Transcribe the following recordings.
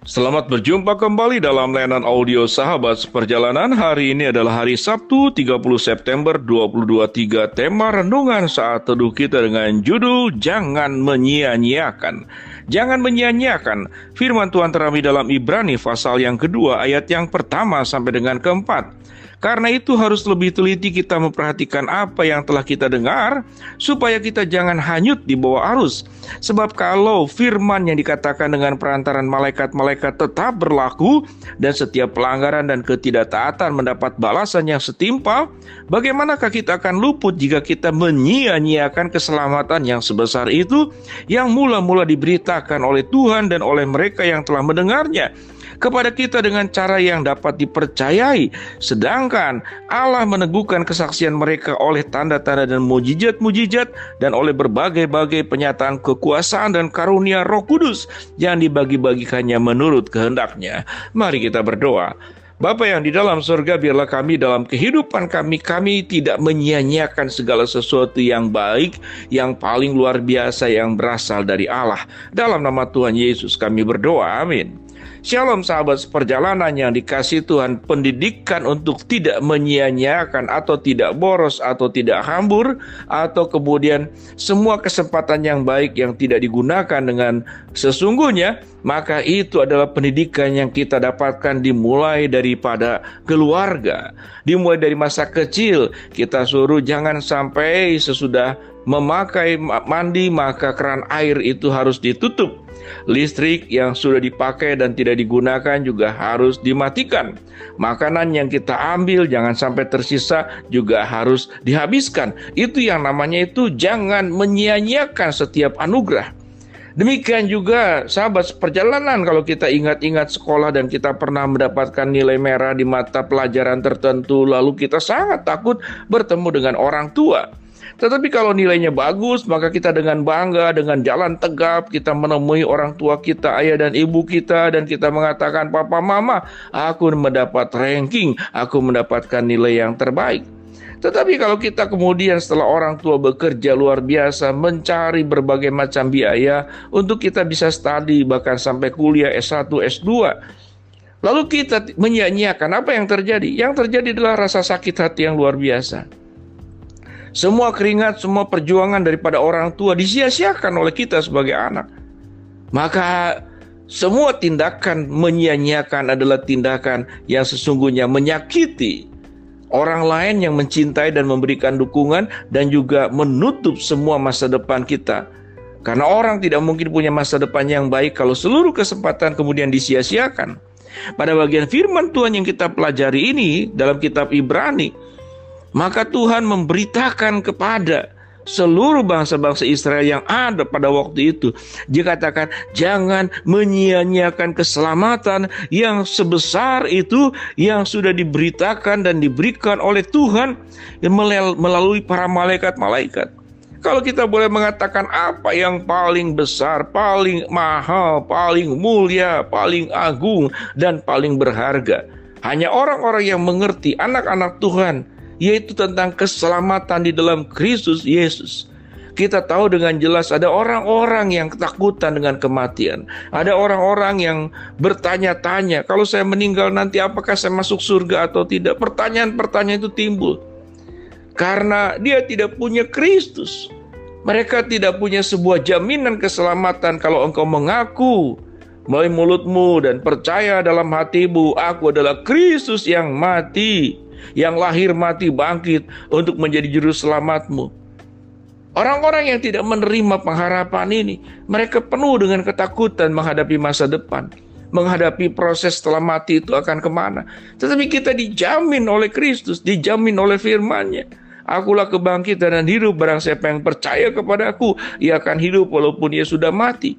Selamat berjumpa kembali dalam layanan audio Sahabat Seperjalanan. Hari ini adalah hari Sabtu 30 September 2023. Tema renungan saat teduh kita dengan judul Jangan Menyia-nyiakan. Jangan menyia-nyiakan. Firman Tuhan terambil dalam Ibrani pasal yang kedua ayat yang pertama sampai dengan keempat. Karena itu harus lebih teliti kita memperhatikan apa yang telah kita dengar, supaya kita jangan hanyut di bawah arus. Sebab kalau firman yang dikatakan dengan perantaran malaikat-malaikat tetap berlaku, dan setiap pelanggaran dan ketidaktaatan mendapat balasan yang setimpal, bagaimanakah kita akan luput jika kita menyia-nyiakan keselamatan yang sebesar itu, yang mula-mula diberitakan oleh Tuhan dan oleh mereka yang telah mendengarnya kepada kita dengan cara yang dapat dipercayai, sedangkan Allah meneguhkan kesaksian mereka oleh tanda-tanda dan mujizat-mujizat dan oleh berbagai-bagai penyataan kekuasaan dan karunia Roh Kudus yang dibagi-bagikannya menurut kehendaknya. Mari kita berdoa. Bapa yang di dalam surga, biarlah kami dalam kehidupan kami tidak menyia-nyiakan segala sesuatu yang baik, yang paling luar biasa yang berasal dari Allah. Dalam nama Tuhan Yesus kami berdoa, amin. Shalom sahabat seperjalanan yang dikasihi Tuhan. Pendidikan untuk tidak menyia-nyiakan atau tidak boros atau tidak hambur, atau kemudian semua kesempatan yang baik yang tidak digunakan dengan sesungguhnya, maka itu adalah pendidikan yang kita dapatkan dimulai daripada keluarga. Dimulai dari masa kecil kita suruh jangan sampai sesudah memakai mandi maka keran air itu harus ditutup. Listrik yang sudah dipakai dan tidak digunakan juga harus dimatikan. Makanan yang kita ambil jangan sampai tersisa juga harus dihabiskan. Itu yang namanya itu jangan menyia-nyiakan setiap anugerah. Demikian juga sahabat seperjalanan, kalau kita ingat-ingat sekolah dan kita pernah mendapatkan nilai merah di mata pelajaran tertentu, lalu kita sangat takut bertemu dengan orang tua. Tetapi kalau nilainya bagus, maka kita dengan bangga, dengan jalan tegap, kita menemui orang tua kita, ayah dan ibu kita, dan kita mengatakan, Papa, Mama, aku mendapat ranking, aku mendapatkan nilai yang terbaik. Tetapi kalau kita kemudian setelah orang tua bekerja luar biasa, mencari berbagai macam biaya untuk kita bisa studi, bahkan sampai kuliah S1, S2, lalu kita menyia-nyiakan, apa yang terjadi? Yang terjadi adalah rasa sakit hati yang luar biasa. Semua keringat, semua perjuangan daripada orang tua disia-siakan oleh kita sebagai anak. Maka semua tindakan menyia-nyiakan adalah tindakan yang sesungguhnya menyakiti orang lain yang mencintai dan memberikan dukungan, dan juga menutup semua masa depan kita. Karena orang tidak mungkin punya masa depan yang baik kalau seluruh kesempatan kemudian disia-siakan. Pada bagian firman Tuhan yang kita pelajari ini dalam kitab Ibrani, maka Tuhan memberitakan kepada seluruh bangsa-bangsa Israel yang ada pada waktu itu. Dia katakan, jangan menyia-nyiakan keselamatan yang sebesar itu, yang sudah diberitakan dan diberikan oleh Tuhan melalui para malaikat-malaikat. Kalau kita boleh mengatakan apa yang paling besar, paling mahal, paling mulia, paling agung, dan paling berharga, hanya orang-orang yang mengerti, anak-anak Tuhan, yaitu tentang keselamatan di dalam Kristus Yesus. Kita tahu dengan jelas ada orang-orang yang ketakutan dengan kematian. Ada orang-orang yang bertanya-tanya, kalau saya meninggal nanti apakah saya masuk surga atau tidak? Pertanyaan-pertanyaan itu timbul karena dia tidak punya Kristus. Mereka tidak punya sebuah jaminan keselamatan. Kalau engkau mengaku melalui mulutmu dan percaya dalam hatimu, aku adalah Kristus yang mati, yang lahir mati bangkit untuk menjadi juru selamatmu. Orang-orang yang tidak menerima pengharapan ini, mereka penuh dengan ketakutan menghadapi masa depan, menghadapi proses setelah mati itu akan kemana. Tetapi kita dijamin oleh Kristus, dijamin oleh firman-Nya. Akulah kebangkitan dan hidup, barang siapa yang percaya kepada aku, ia akan hidup walaupun ia sudah mati.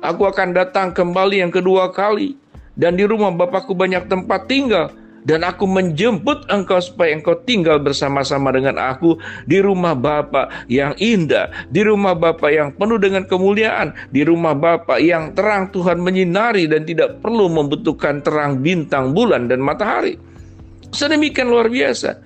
Aku akan datang kembali yang kedua kali, dan di rumah Bapakku banyak tempat tinggal. Dan aku menjemput engkau supaya engkau tinggal bersama-sama dengan aku di rumah Bapa yang indah, di rumah Bapa yang penuh dengan kemuliaan, di rumah Bapa yang terang Tuhan menyinari dan tidak perlu membutuhkan terang bintang, bulan, dan matahari. Sedemikian luar biasa.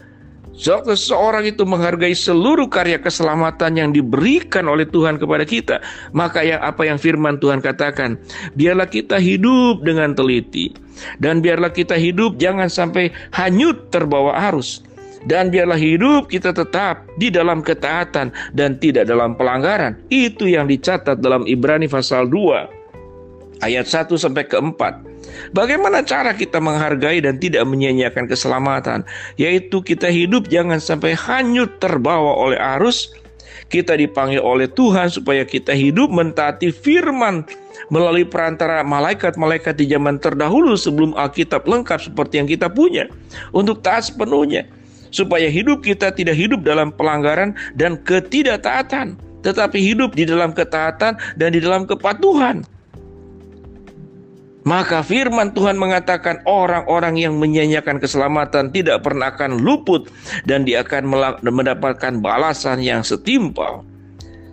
Seseorang itu menghargai seluruh karya keselamatan yang diberikan oleh Tuhan kepada kita, maka apa yang firman Tuhan katakan, biarlah kita hidup dengan teliti, dan biarlah kita hidup jangan sampai hanyut terbawa arus, dan biarlah hidup kita tetap di dalam ketaatan dan tidak dalam pelanggaran. Itu yang dicatat dalam Ibrani pasal 2 ayat 1 sampai ke 4. Bagaimana cara kita menghargai dan tidak menyia-nyiakan keselamatan? Yaitu kita hidup jangan sampai hanyut terbawa oleh arus. Kita dipanggil oleh Tuhan supaya kita hidup mentaati firman melalui perantara malaikat-malaikat di zaman terdahulu sebelum Alkitab lengkap seperti yang kita punya, untuk taat sepenuhnya, supaya hidup kita tidak hidup dalam pelanggaran dan ketidaktaatan, tetapi hidup di dalam ketaatan dan di dalam kepatuhan. Maka firman Tuhan mengatakan orang-orang yang menyia-nyiakan keselamatan tidak pernah akan luput, dan dia akan mendapatkan balasan yang setimpal.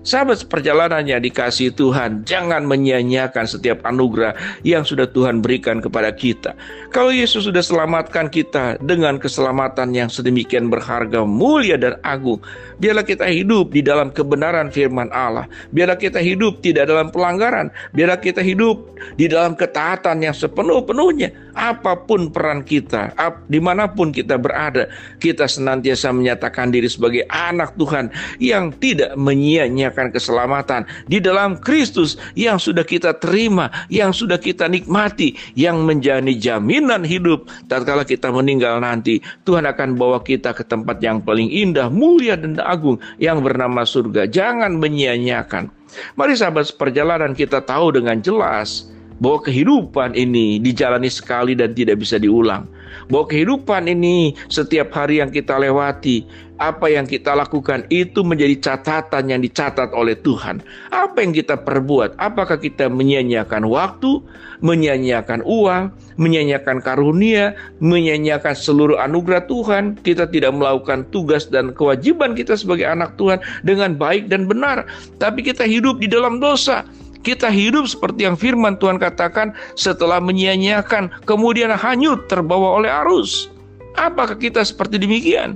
Sahabat seperjalanan yang dikasihi Tuhan, jangan menyia-nyiakan setiap anugerah yang sudah Tuhan berikan kepada kita. Kalau Yesus sudah selamatkan kita dengan keselamatan yang sedemikian berharga, mulia dan agung, biarlah kita hidup di dalam kebenaran firman Allah. Biarlah kita hidup tidak dalam pelanggaran. Biarlah kita hidup di dalam ketaatan yang sepenuh-penuhnya. Apapun peran kita, dimanapun kita berada, kita senantiasa menyatakan diri sebagai anak Tuhan yang tidak menyia-nyiakan keselamatan di dalam Kristus yang sudah kita terima, yang sudah kita nikmati, yang menjadi jaminan hidup tatkala kita meninggal nanti. Tuhan akan bawa kita ke tempat yang paling indah, mulia dan agung yang bernama surga. Jangan menyia-nyiakan. Mari sahabat seperjalanan, kita tahu dengan jelas bahwa kehidupan ini dijalani sekali dan tidak bisa diulang. Bahwa kehidupan ini setiap hari yang kita lewati, apa yang kita lakukan itu menjadi catatan yang dicatat oleh Tuhan. Apa yang kita perbuat, apakah kita menyia-nyiakan waktu, menyia-nyiakan uang, menyia-nyiakan karunia, menyia-nyiakan seluruh anugerah Tuhan. Kita tidak melakukan tugas dan kewajiban kita sebagai anak Tuhan dengan baik dan benar, tapi kita hidup di dalam dosa. Kita hidup seperti yang firman Tuhan katakan, setelah menyia-nyiakan kemudian hanyut terbawa oleh arus. Apakah kita seperti demikian?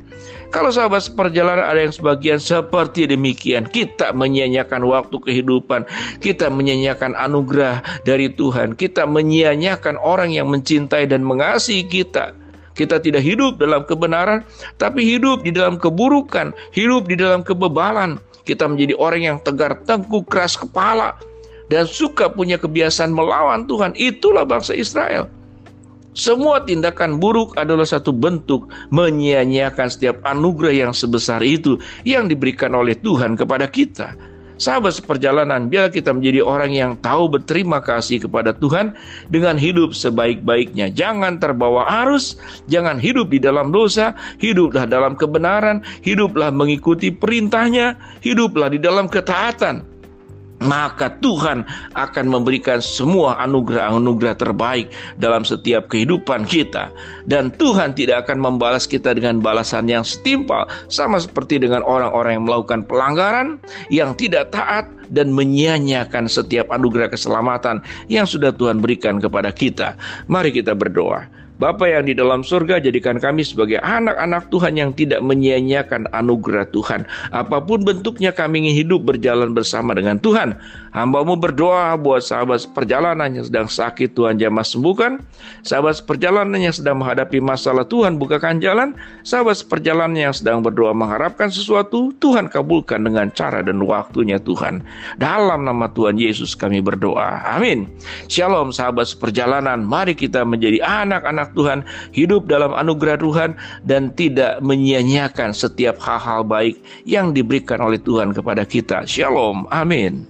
Kalau sahabat seperjalanan ada yang sebagian seperti demikian, kita menyia-nyiakan waktu kehidupan, kita menyia-nyiakan anugerah dari Tuhan, kita menyia-nyiakan orang yang mencintai dan mengasihi kita. Kita tidak hidup dalam kebenaran, tapi hidup di dalam keburukan, hidup di dalam kebebalan. Kita menjadi orang yang tegar tengkuk, keras kepala, dan suka punya kebiasaan melawan Tuhan. Itulah bangsa Israel. Semua tindakan buruk adalah satu bentuk menyia-nyiakan setiap anugerah yang sebesar itu yang diberikan oleh Tuhan kepada kita. Sahabat seperjalanan, biarlah kita menjadi orang yang tahu berterima kasih kepada Tuhan dengan hidup sebaik-baiknya. Jangan terbawa arus, jangan hidup di dalam dosa, hiduplah dalam kebenaran, hiduplah mengikuti perintahnya, hiduplah di dalam ketaatan. Maka Tuhan akan memberikan semua anugerah-anugerah terbaik dalam setiap kehidupan kita. Dan Tuhan tidak akan membalas kita dengan balasan yang setimpal, sama seperti dengan orang-orang yang melakukan pelanggaran, yang tidak taat dan menyia-nyiakan setiap anugerah keselamatan yang sudah Tuhan berikan kepada kita. Mari kita berdoa. Bapa yang di dalam surga, jadikan kami sebagai anak-anak Tuhan yang tidak menyia-nyiakan anugerah Tuhan. Apapun bentuknya, kami ingin hidup berjalan bersama dengan Tuhan. Hamba-Mu berdoa buat sahabat seperjalanan yang sedang sakit, Tuhan jamah sembuhkan. Sahabat seperjalanan yang sedang menghadapi masalah, Tuhan bukakan jalan. Sahabat seperjalanan yang sedang berdoa mengharapkan sesuatu, Tuhan kabulkan dengan cara dan waktunya Tuhan. Dalam nama Tuhan Yesus kami berdoa. Amin. Shalom sahabat seperjalanan. Mari kita menjadi anak-anak Tuhan, hidup dalam anugerah Tuhan, dan tidak menyia-nyiakan setiap hal-hal baik yang diberikan oleh Tuhan kepada kita. Shalom. Amin.